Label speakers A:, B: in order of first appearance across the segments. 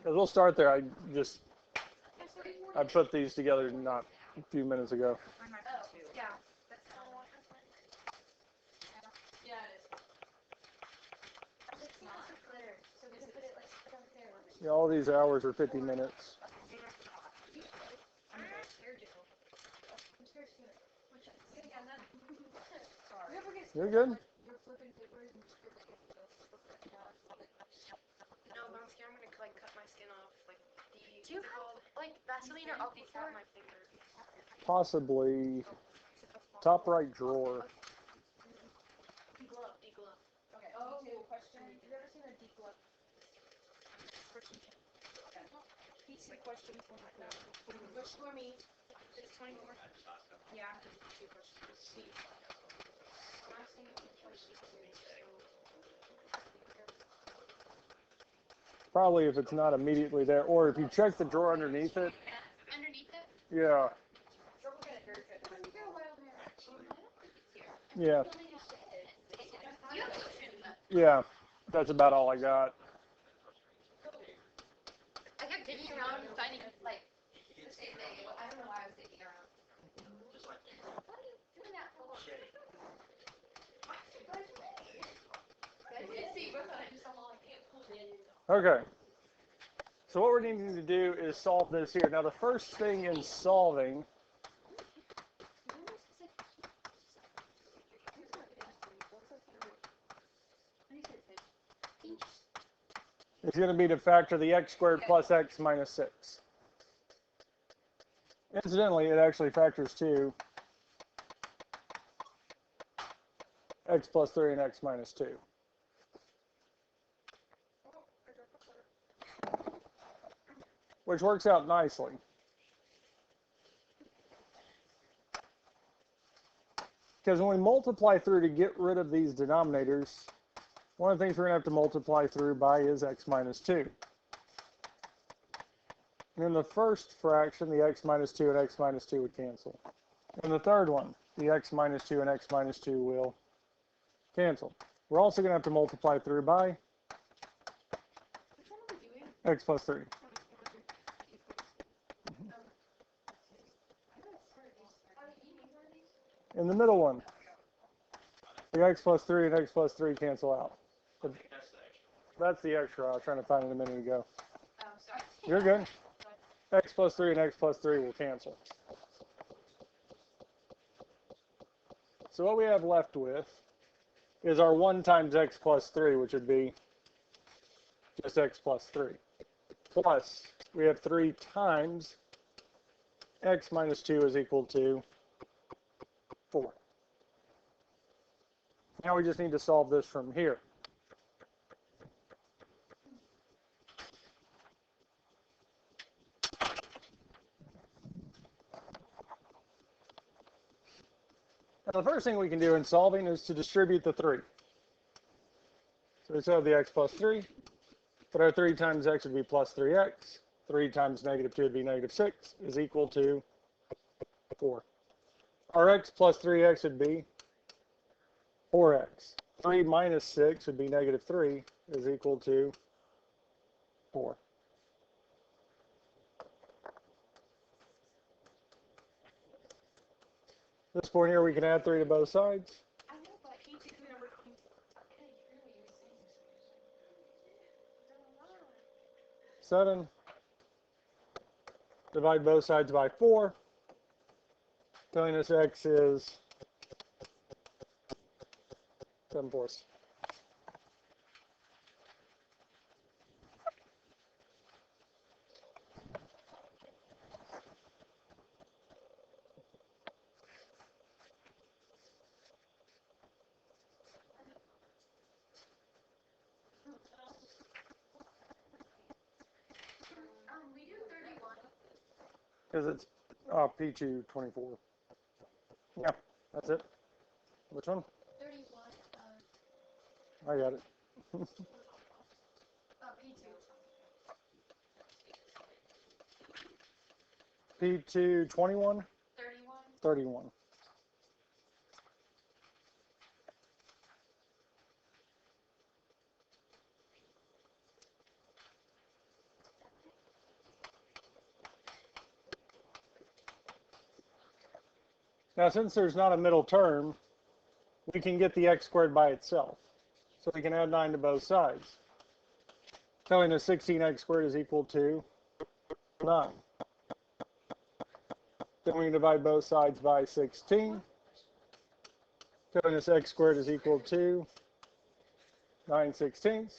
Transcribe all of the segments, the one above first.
A: Because we'll start there. I put these together not a few minutes ago. Yeah, all these hours are 50 minutes. You're good.
B: No, but I'm scared I'm gonna like cut my skin off. Like, do you have like Vaseline or alcohol on my finger?
A: Possibly top right drawer.
B: Deglove. Okay. Oh, question. Have you ever seen a deglove? He's the question for my Which for me? It's 24. Yeah. Two questions.
A: Probably if it's not immediately there, or if you check the drawer underneath it.
B: Underneath it?
A: Yeah. Yeah. Yeah. That's about all I got.
B: I kept digging around and finding like the same thing. I don't know why I was digging around. What are you doing that for?
A: Okay. So what we're needing to do is solve this here. Now the first thing in solving is going to be to factor the x squared plus x minus 6. Incidentally, it actually factors to x plus 3 and x minus 2. Which works out nicely. Because when we multiply through to get rid of these denominators, one of the things we're going to have to multiply through by is x minus 2. And in the first fraction, the x minus 2 and x minus 2 would cancel. In the third one, the x minus 2 and x minus 2 will cancel. We're also going to have to multiply through by x plus 3. In the middle one, the x plus 3 and x plus 3 cancel out. But that's the extra I was trying to find it a minute ago. You're good. X plus 3 and x plus 3 will cancel. So what we have left with is our 1 times x plus 3, which would be just x plus 3. Plus, we have 3 times x minus 2 is equal to 4. Now we just need to solve this from here. Now the first thing we can do in solving is to distribute the 3. So we still have the x plus 3, but our 3 times x would be plus 3x. 3 times negative 2 would be negative 6 is equal to 4. Our x plus 3x would be 4x. 3 minus 6 would be negative 3 is equal to 4. This point here, we can add 3 to both sides. 7. Divide both sides by 4. Telling us x is 7/4. Because it's P2 24. Yeah, that's it. Which one?
B: 31.
A: I got it.
B: P2.
A: P2 21?
B: 31.
A: 31. Now, since there's not a middle term, we can get the x squared by itself. So we can add 9 to both sides, telling us 16x squared is equal to 9. Then we can divide both sides by 16, telling us x squared is equal to 9/16.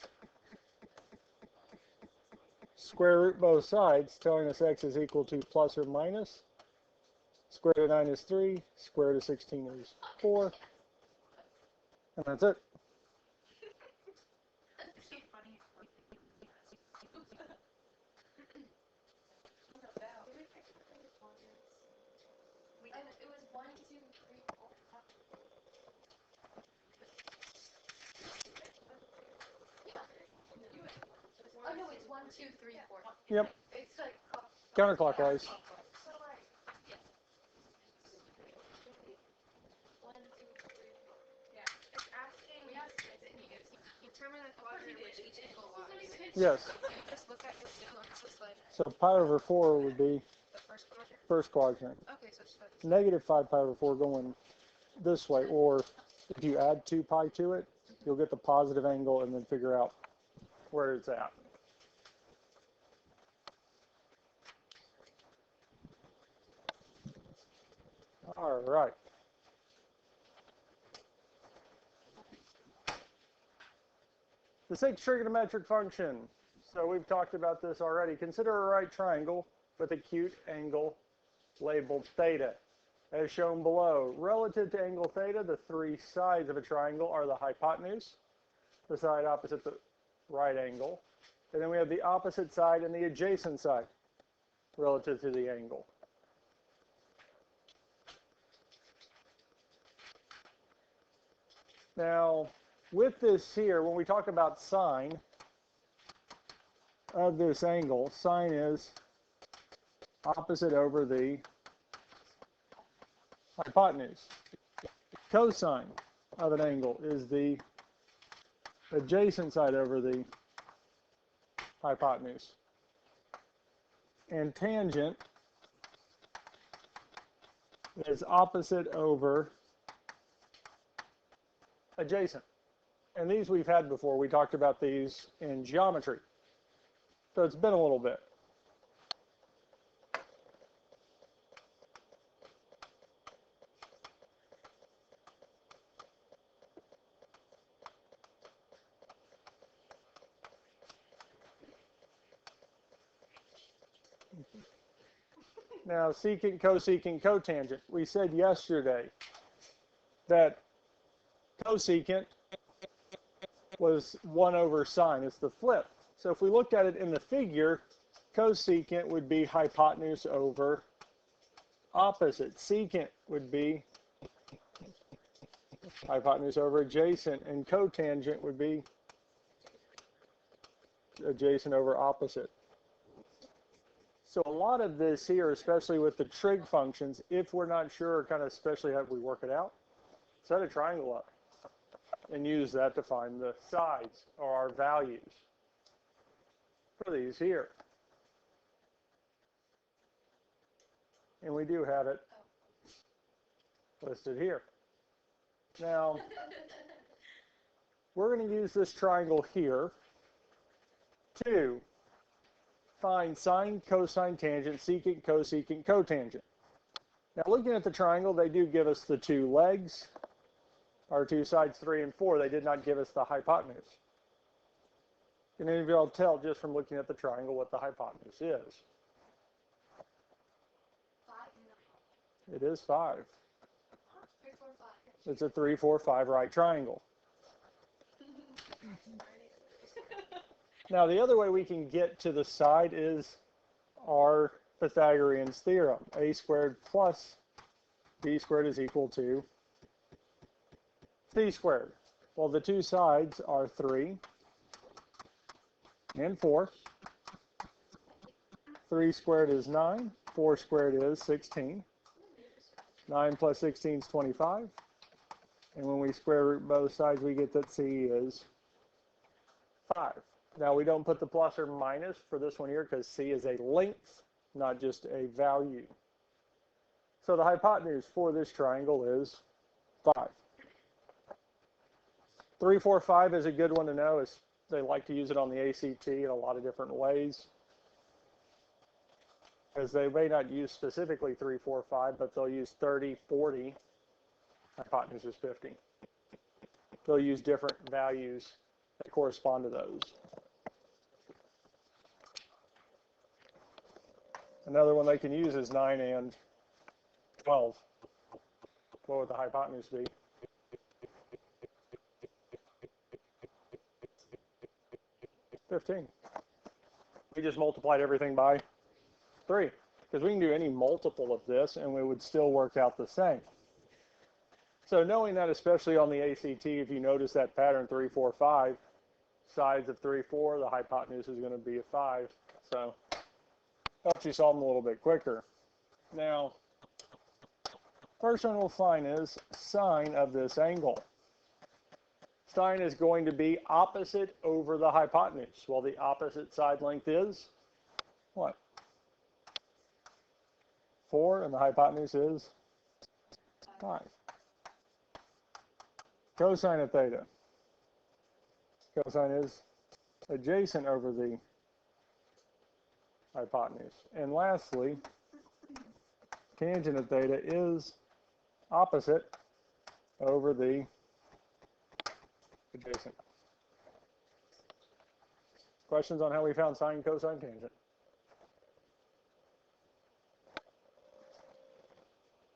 A: Square root both sides, telling us x is equal to plus or minus. Square root of 9 is 3, square root of 16 is 4, and that's it.
B: It was 1, 2, 3, 4. Oh no, it's 1, 2, 3, 4.
A: Yep,
B: It's like
A: counterclockwise.
B: so like yeah. 1, 2, 3, 4. Yeah. It's asking. We have determine the quadrant in which each angle lies.
A: Yes.
B: Just look at this slide.
A: So pi over 4 would be
B: The first quadrant.
A: first quadrant.
B: Okay, so it's
A: Negative 5 pi over 4 going this way, or if you add 2 pi to it, you'll get the positive angle and then figure out where it's at. All right. The sixth trigonometric function. So we've talked about this already. Consider a right triangle with acute angle labeled theta. As shown below, relative to angle theta, the three sides of a triangle are the hypotenuse, the side opposite the right angle, and then we have the opposite side and the adjacent side relative to the angle. Now, with this here, when we talk about sine of this angle, sine is opposite over the hypotenuse. Cosine of an angle is the adjacent side over the hypotenuse. And tangent is opposite over adjacent. And these we've had before. We talked about these in geometry. So it's been a little bit. Now, secant, cosecant, cotangent. We said yesterday that cosecant was 1 over sine. It's the flip. So if we looked at it in the figure, cosecant would be hypotenuse over opposite. Secant would be hypotenuse over adjacent, and cotangent would be adjacent over opposite. So a lot of this here, especially with the trig functions, if we're not sure, kind of especially how we work it out, set a triangle up and use that to find the sides or our values for these here. And we do have it listed here. Now, we're going to use this triangle here to find sine, cosine, tangent, secant, cosecant, cotangent. Now, looking at the triangle, they do give us the two legs, our two sides 3 and 4. They did not give us the hypotenuse. Can any of y'all tell just from looking at the triangle what the hypotenuse is?
B: 5, 9.
A: It is 5.
B: 3, 4, 5.
A: It's a 3, 4, 5 right triangle. Now, the other way we can get to the side is our Pythagorean's theorem. A squared plus b squared is equal to c squared. Well, the two sides are 3 and 4. 3 squared is 9. 4 squared is 16. 9 plus 16 is 25. And when we square root both sides, we get that c is 5. Now, we don't put the plus or minus for this one here because c is a length, not just a value. So the hypotenuse for this triangle is 5. 3, 4, 5 is a good one to know. They like to use it on the ACT in a lot of different ways. Because they may not use specifically 3, 4, 5, but they'll use 30, 40. Hypotenuse is 50. They'll use different values that correspond to those. Another one they can use is 9 and 12. What would the hypotenuse be? $15. We just multiplied everything by 3. Because we can do any multiple of this and we would still work out the same. So knowing that, especially on the ACT, if you notice that pattern 3, 4, 5, sides of 3, 4, the hypotenuse is going to be a 5. So helps you solve them a little bit quicker. Now, first one we'll find is sine of this angle. Sine is going to be opposite over the hypotenuse. Well, the opposite side length is what? 4, and the hypotenuse is 5. Cosine of theta. Cosine is adjacent over the hypotenuse. And lastly, tangent of theta is opposite over the adjacent. Questions on how we found sine, cosine, tangent?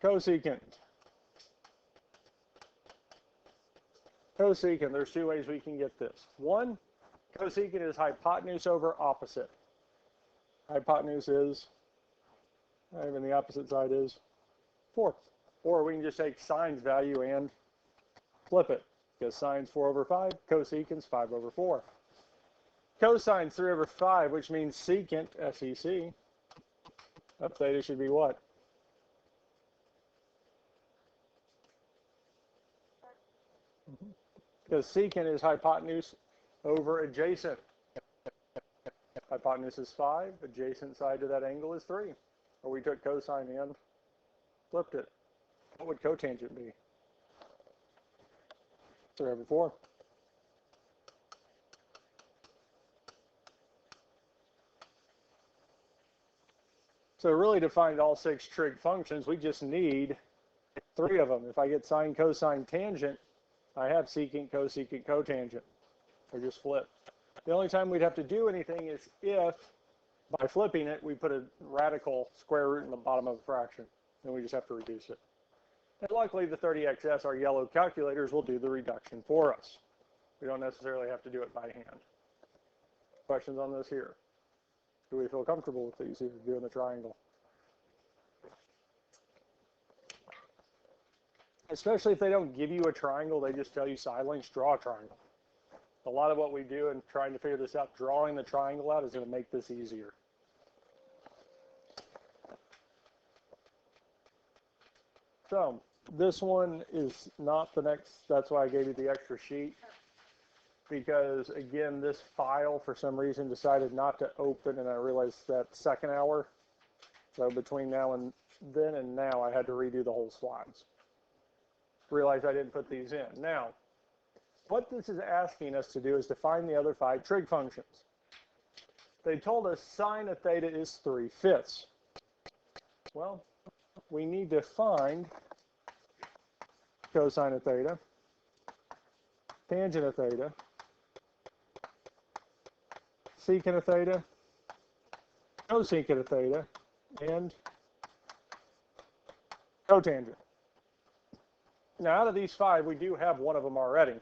A: Cosecant. Cosecant, there's 2 ways we can get this. One, cosecant is hypotenuse over opposite. Hypotenuse is, and the opposite side is 4. Or we can just take sine's value and flip it. Because sine's 4 over 5, cosecant's 5 over 4. Cosine's 3 over 5, which means secant, S-E-C, of theta should be what? Because secant is hypotenuse over adjacent. Hypotenuse is 5, adjacent side to that angle is 3. Or we took cosine and flipped it. What would cotangent be? 3 over 4. So really to find all 6 trig functions, we just need 3 of them. If I get sine, cosine, tangent, I have secant, cosecant, cotangent. They're just flipped. The only time we'd have to do anything is if, by flipping it, we put a radical square root in the bottom of a fraction. Then we just have to reduce it. And luckily, the 30XS, our yellow calculators, will do the reduction for us. We don't necessarily have to do it by hand. Questions on this here? Do we feel comfortable with these here, doing the triangle? Especially if they don't give you a triangle, they just tell you side lengths, draw a triangle. A lot of what we do in trying to figure this out, drawing the triangle out, is going to make this easier. So this one is not the next, that's why I gave you the extra sheet. Because again, this file for some reason decided not to open, and I realized that second hour. So between now and then and now, I had to redo the whole slides. Realized I didn't put these in. Now, what this is asking us to do is to find the other 5 trig functions. They told us sine of theta is 3/5. Well, we need to find cosine of theta, tangent of theta, secant of theta, cosecant of theta, and cotangent. Now, out of these 5, we do have one of them already.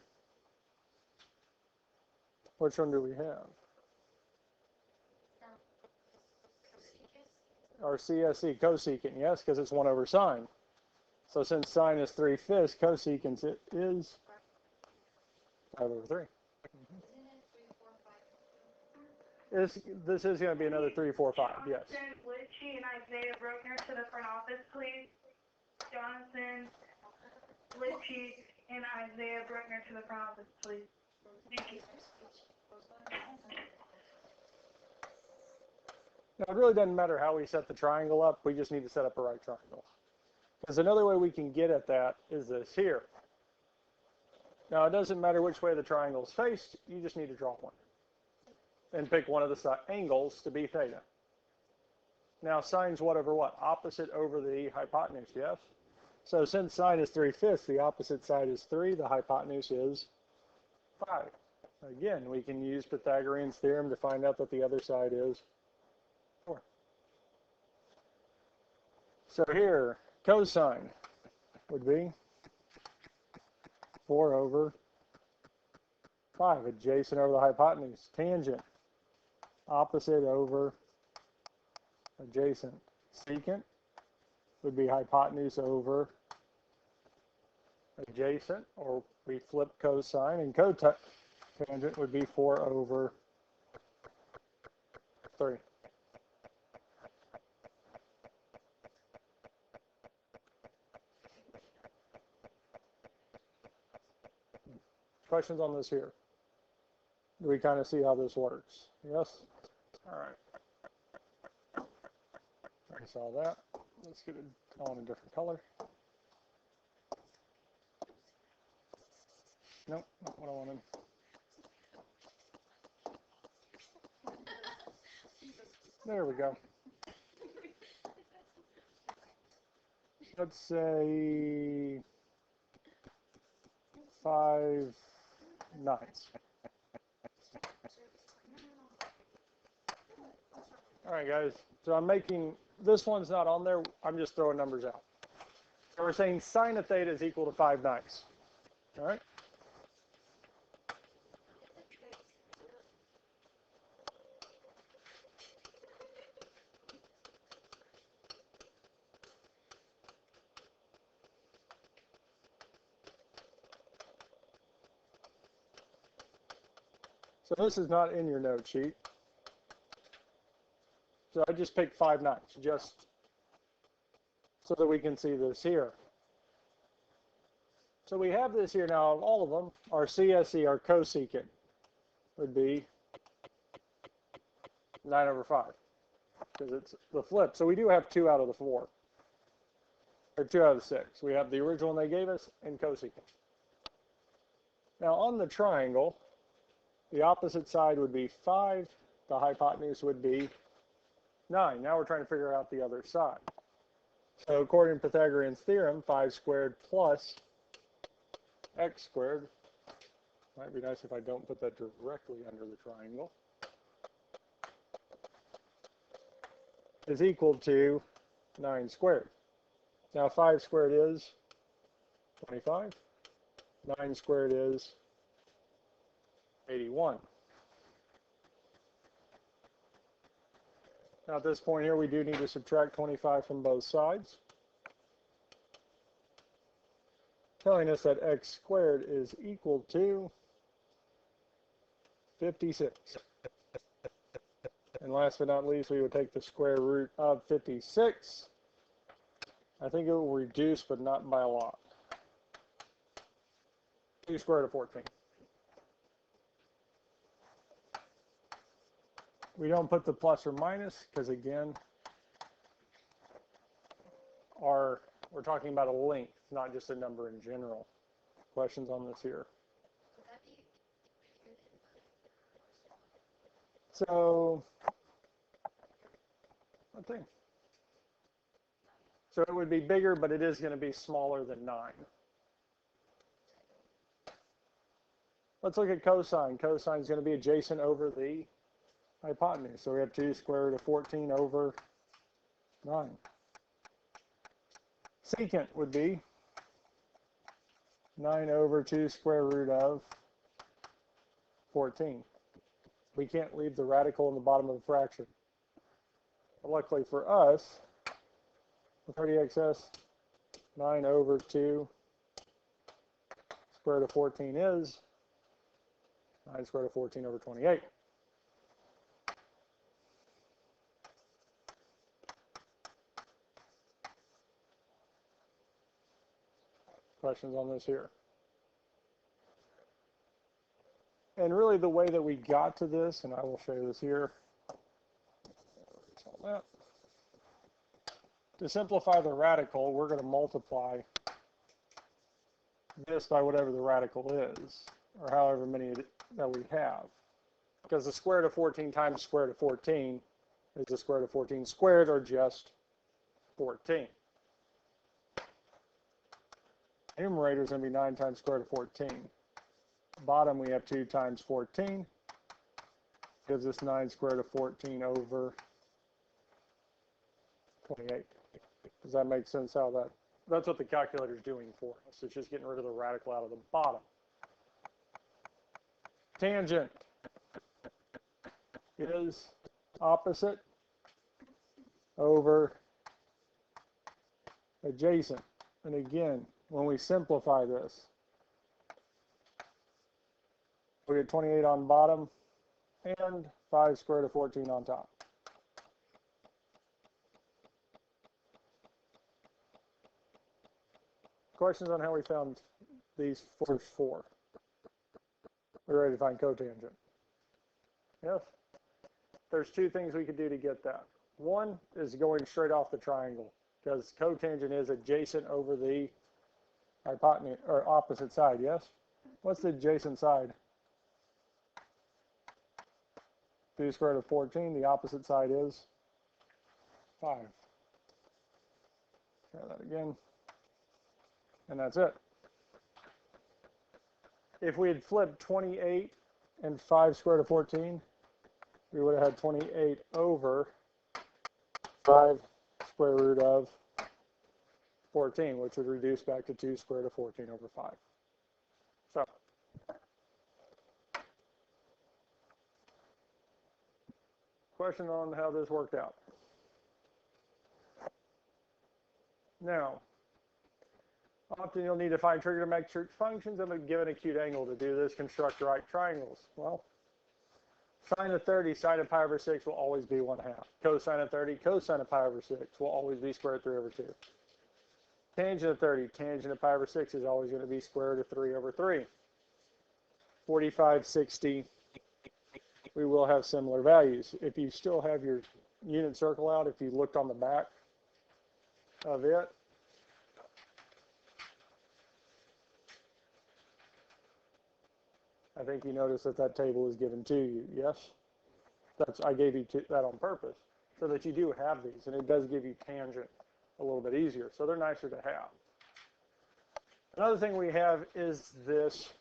A: Which one do we have? Our CSE, cosecant, yes, because it's 1 over sine. So since sine is 3/5, cosecant is 5 over 3. This is going to be another 3, 4, 5, yes.
C: Jonathan Litchi and Isaiah Bruckner to the front office, please. Jonathan Litchi and Isaiah Bruckner to the front office, please. Thank you.
A: Now, it really doesn't matter how we set the triangle up. We just need to set up a right triangle. Because another way we can get at that is this here. Now, it doesn't matter which way the triangle is faced, you just need to draw one. And pick one of the angles to be theta. Now, sine's what over what? Opposite over the hypotenuse, yes? So since sine is 3/5, the opposite side is 3, the hypotenuse is 5. Again, we can use Pythagorean's theorem to find out that the other side is 4. So here, cosine would be 4 over 5, adjacent over the hypotenuse. Tangent, opposite over adjacent. Secant would be hypotenuse over adjacent, or we flip cosine, and cotangent would be 4 over 3. Questions on this here? Do we kind of see how this works? Yes? All right. I saw that. Let's get it on a different color. Nope, not what I wanted. There we go. Let's say 5/9. All right, guys. So I'm making, this one's not on there. I'm just throwing numbers out. So we're saying sine of theta is equal to 5/9. All right. So this is not in your note sheet. So I just picked 5/9 just so that we can see this here. So we have this here now. All of them, our CSE, our cosecant, would be 9 over 5 because it's the flip. So we do have 2 out of the 4, or 2 out of the 6. We have the original one they gave us and cosecant. Now on the triangle, the opposite side would be 5. The hypotenuse would be 9. Now we're trying to figure out the other side. So according to Pythagorean's theorem, 5 squared plus x squared, might be nice if I don't put that directly under the triangle, is equal to 9 squared. Now 5 squared is 25. 9 squared is 81. Now at this point here, we do need to subtract 25 from both sides, telling us that x squared is equal to 56. And last but not least, we would take the square root of 56. I think it will reduce, but not by a lot. 2 squared root of 14. We don't put the plus or minus because, again, we're talking about a length, not just a number in general. Questions on this here? So, let's see. So it would be bigger, but it is going to be smaller than 9. Let's look at cosine. Cosine is going to be adjacent over the hypotenuse. So we have 2 square root of 14 over 9. Secant would be 9 over 2 square root of 14. We can't leave the radical in the bottom of the fraction. But luckily for us, with 30xs, 9 over 2 square root of 14 is 9 square root of 14 over 28. Questions on this here? And really the way that we got to this, and I will show you this here, To simplify the radical, we're going to multiply this by whatever the radical is, or however many that we have. Because the square root of 14 times the square root of 14 is the square root of 14 squared, or just 14. Numerator is going to be 9 times square root of 14. Bottom, we have 2 times 14. Gives us 9 square root of 14 over 28. Does that make sense how that's what the calculator is doing for us. It's just getting rid of the radical out of the bottom. Tangent is opposite over adjacent. And again, when we simplify this, we get 28 on bottom and 5 square root of 14 on top. Questions on how we found these first four? We're ready to find cotangent. Yes? There's two things we could do to get that. One is going straight off the triangle, because cotangent is adjacent over the hypotenuse, or opposite side, yes? What's the adjacent side? 2 square root of 14. The opposite side is 5. Try that again. And that's it. If we had flipped 28 and 5 square root of 14, we would have had 28 over 5 square root of 14, which would reduce back to 2 square root of 14 over 5. So, question on how this worked out. Now, often you'll need to find trigonometric functions of a given acute angle. To do this, construct right triangles. Well, sine of 30, sine of pi over 6 will always be 1/2. Cosine of 30, cosine of pi over 6 will always be square root of 3 over 2. Tangent of 30, tangent of pi over 6 is always going to be square root of 3 over 3. 45, 60, we will have similar values. If you still have your unit circle out, if you looked on the back of it, I think you notice that that table is given to you, yes? I gave you that on purpose, so that you do have these, and it does give you tangent a little bit easier, so they're nicer to have. Another thing we have is this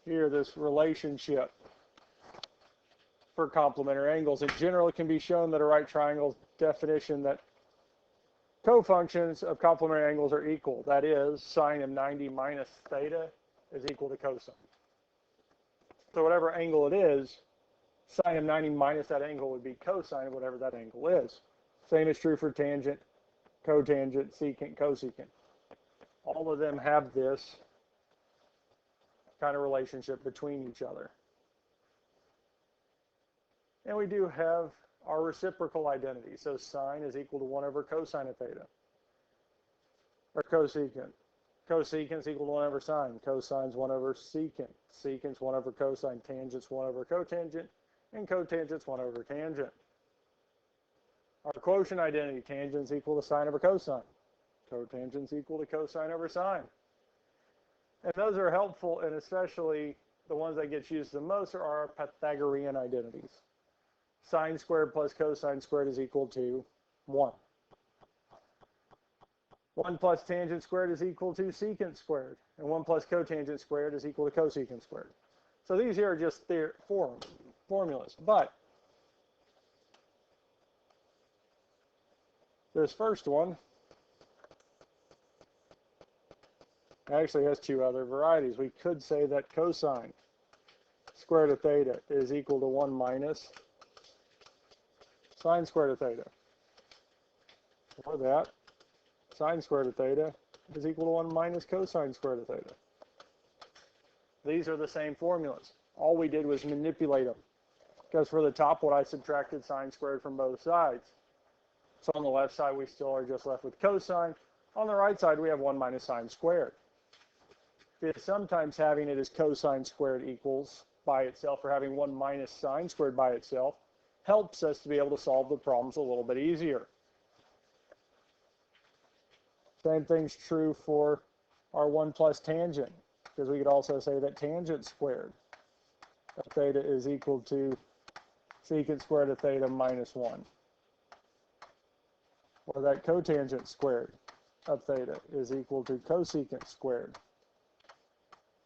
A: here, this relationship for complementary angles. In general, it can be shown that a right triangle definition that cofunctions of complementary angles are equal. That is, sine of 90 minus theta is equal to cosine. So whatever angle it is, sine of 90 minus that angle would be cosine of whatever that angle is. Same is true for tangent, cotangent, secant, cosecant. All of them have this kind of relationship between each other. And we do have our reciprocal identity. So sine is equal to 1 over cosine of theta. Or cosecant. Cosecant is equal to 1 over sine. Cosine's 1 over secant. Secant's 1 over cosine. Tangent's 1 over cotangent. And cotangent's 1 over tangent. Our quotient identity, tangent's equal to sine over cosine. Cotangent's equal to cosine over sine. And those are helpful, and especially the ones that get used the most are our Pythagorean identities. Sine squared plus cosine squared is equal to 1. 1 plus tangent squared is equal to secant squared. And 1 plus cotangent squared is equal to cosecant squared. So these here are just their formulas. But this first one actually has two other varieties. We could say that cosine squared of theta is equal to 1 minus sine squared of theta. Or that sine squared of theta is equal to 1 minus cosine squared of theta. These are the same formulas. All we did was manipulate them. Because for the top one, I subtracted sine squared from both sides. So on the left side, we still are just left with cosine. On the right side, we have 1 minus sine squared. Sometimes having it as cosine squared equals by itself, or having 1 minus sine squared by itself, helps us to be able to solve the problems a little bit easier. Same thing's true for our 1 plus tangent, because we could also say that tangent squared of theta is equal to secant squared of theta minus 1. Or that cotangent squared of theta is equal to cosecant squared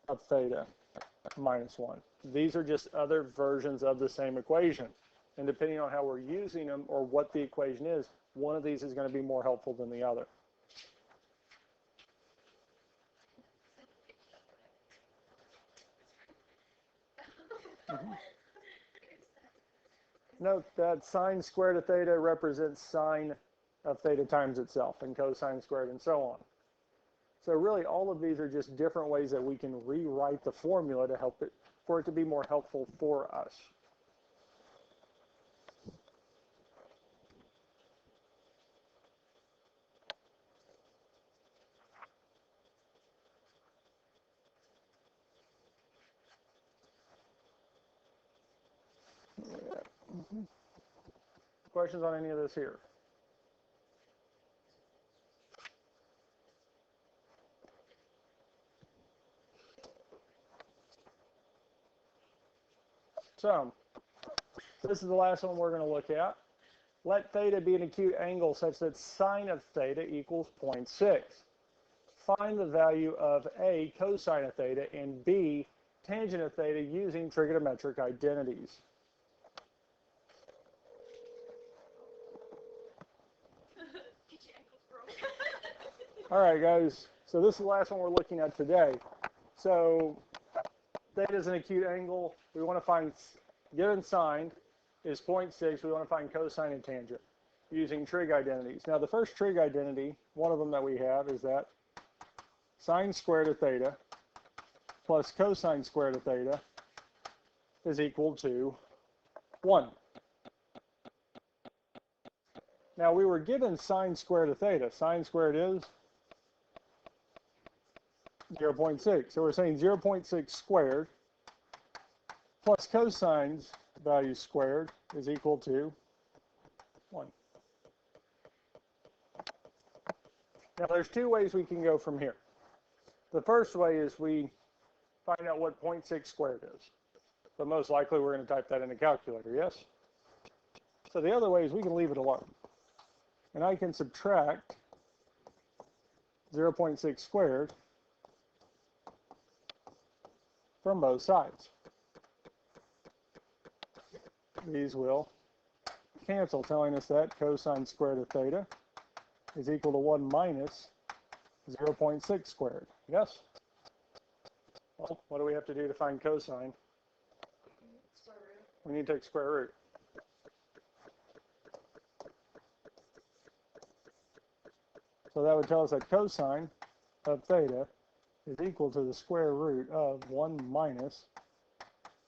A: of theta minus 1. These are just other versions of the same equation. And depending on how we're using them or what the equation is, one of these is going to be more helpful than the other. Note that sine squared of theta represents sine of theta times itself, and cosine squared, and so on. So really, all of these are just different ways that we can rewrite the formula to help it, for it to be more helpful for us. Questions on any of this here? So, this is the last one we're going to look at. Let theta be an acute angle such that sine of theta equals 0.6. Find the value of A, cosine of theta, and B, tangent of theta using trigonometric identities. All right, guys. So this is the last one we're looking at today. So theta is an acute angle. We want to find, given sine is 0.6, we want to find cosine and tangent using trig identities. Now the first trig identity, one of them that we have, is that sine squared of theta plus cosine squared of theta is equal to 1. Now we were given sine squared of theta. Sine squared is 0.6. So we're saying 0.6 squared plus cosine's value squared is equal to 1. Now there's two ways we can go from here. The first way is we find out what 0.6 squared is. But most likely we're going to type that in a calculator, yes? So the other way is we can leave it alone. And I can subtract 0.6 squared from both sides. These will cancel, telling us that cosine squared of theta is equal to 1 minus 0.6 squared. Yes? Well, what do we have to do to find cosine? We need to take square root. So that would tell us that cosine of theta is equal to the square root of 1 minus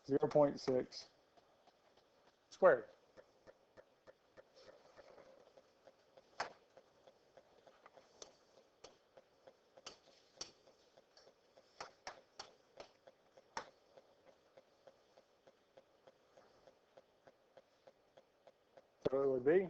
A: 0.6 squared. So it would be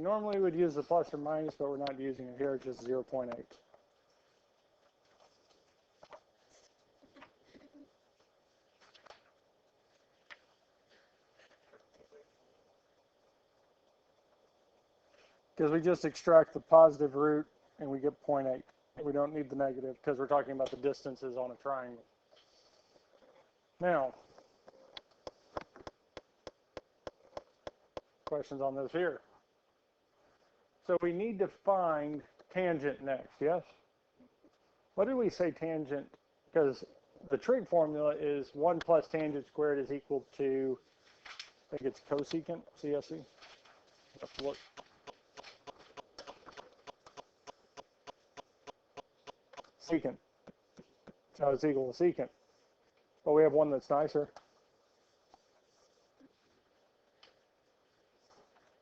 A: normally we'd use the plus or minus, but we're not using it here, it's just 0.8. Because we just extract the positive root and we get 0.8. We don't need the negative because we're talking about the distances on a triangle. Now, questions on this here? So we need to find tangent next, yes? What did we say tangent? Because the trig formula is 1 plus tangent squared is equal to, I think it's cosecant, CSE. Have to look. Secant. So it's equal to secant. But we have one that's nicer.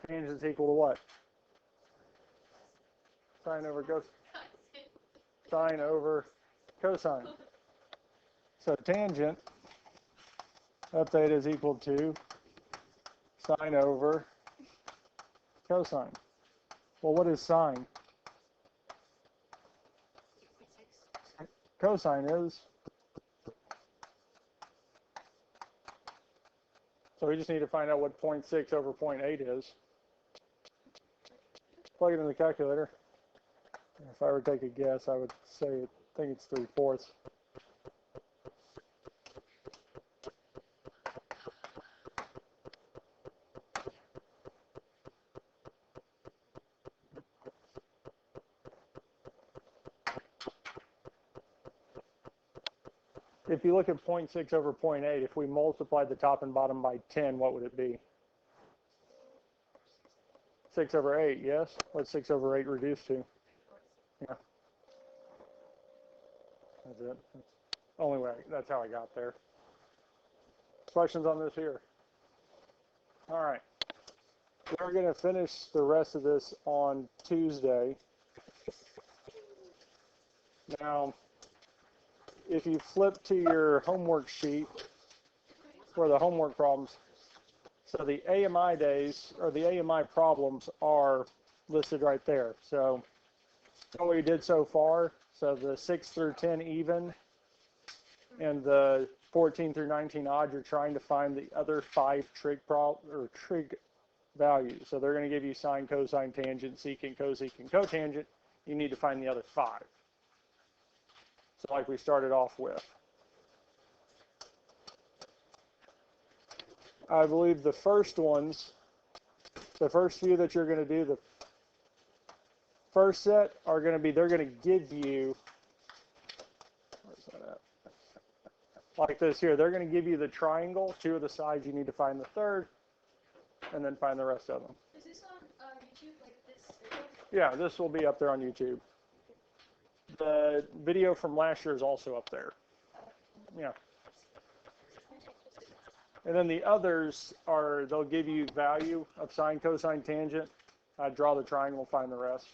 A: Tangent's equal to what? Sine over cosine. Sine over cosine. So tangent of theta is equal to sine over cosine. Well, what is sine? Cosine is. So we just need to find out what 0.6 over 0.8 is. Plug it in the calculator. If I were to take a guess, I would say, I think it's 3/4. If you look at 0.6 over 0.8, if we multiply the top and bottom by 10, what would it be? 6 over 8, yes? What's 6 over 8 reduced to? Yeah. That's it. That's the only way. That's how I got there. Questions on this here? All right. We're going to finish the rest of this on Tuesday. Now, if you flip to your homework sheet for the homework problems, so the AMI days, or the AMI problems are listed right there. So what we did so far, so the 6 through 10 even, and the 14 through 19 odd, you're trying to find the other 5 trig values. So they're going to give you sine, cosine, tangent, secant, cosecant, cotangent. You need to find the other 5. So like we started off with. I believe the first ones, the first few that you're going to do, the first set are going to be, they're going to give you, where's that at? Like this here, they're going to give you the triangle, 2 of the sides, you need to find the third, and then find the rest of them.
B: Is this on YouTube, like this?
A: Yeah, this will be up there on YouTube. The video from last year is also up there. Yeah. And then the others are, they'll give you value of sine, cosine, tangent. Draw the triangle, find the rest.